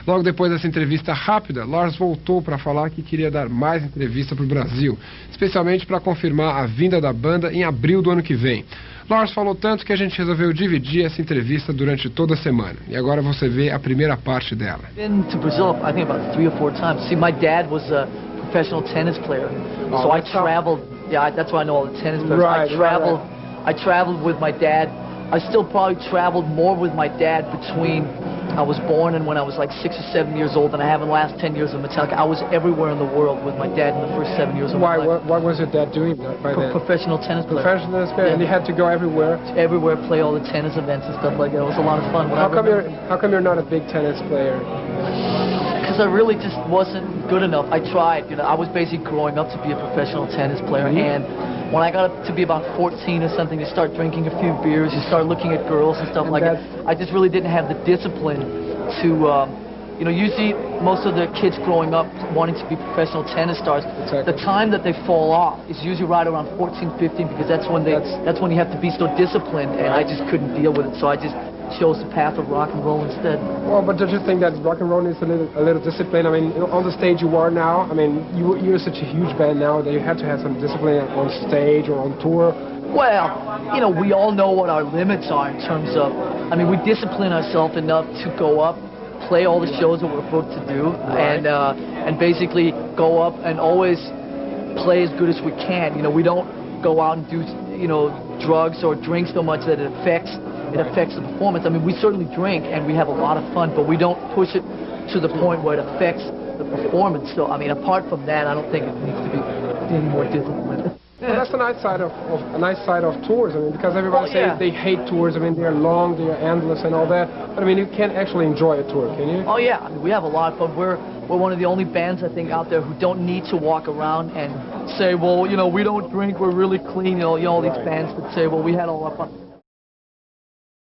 Logo depois dessa entrevista rápida, Lars voltou para falar que queria dar mais entrevista para o Brasil, especialmente para confirmar a vinda da banda em abril do ano que vem. Lars falou tanto que a gente resolveu dividir essa entrevista durante toda a semana. E agora você vê a primeira parte dela. Been to Brazil, I think about 3 or 4 times. See, my dad was a professional tennis player, so I traveled. Yeah, that's why I know all the tennis players. Right, I traveled with my dad. I still probably traveled more with my dad between I was born and when I was like 6 or 7 years old, and I have in the last 10 years of Metallica. I was everywhere in the world with my dad in the first 7 years of my life. What was your dad doing by then? Professional tennis player. Professional tennis player, and you had to go everywhere? Everywhere, play all the tennis events and stuff like that. It was a lot of fun. How come you're not a big tennis player? Because I really just wasn't good enough. I tried, you know, I was basically growing up to be a professional tennis player, and when I got up to be about 14 or something, you start drinking a few beers, you start looking at girls and stuff like that. I just really didn't have the discipline to, you know, usually most of the kids growing up wanting to be professional tennis stars, the time that they fall off is usually right around 14, 15, because that's when you have to be so disciplined, and I just couldn't deal with it, so I just chose the path of rock and roll instead. Well, but don't you think that rock and roll needs a little discipline? I mean, on the stage you are now, I mean, you're such a huge band now that you had to have some discipline on stage or on tour. Well, you know, we all know what our limits are in terms of, I mean, we discipline ourselves enough to go up, play all the shows that we're booked to do, and basically go up and always play as good as we can. You know, we don't go out and do, you know, drugs or drink so much that it affects the performance. I mean, we certainly drink and we have a lot of fun, but we don't push it to the point where it affects the performance. So, I mean, apart from that, I don't think it needs to be any more disciplined. Well, that's the nice side of tours. I mean, because everybody says they hate tours. I mean, they're long, they're endless, and all that. But I mean, you can't actually enjoy a tour, can you? Oh yeah, I mean, we have a lot of fun. We're one of the only bands I think out there who don't need to walk around and say, well, you know, we don't drink, we're really clean. You know all these bands that say, well, we had all our fun.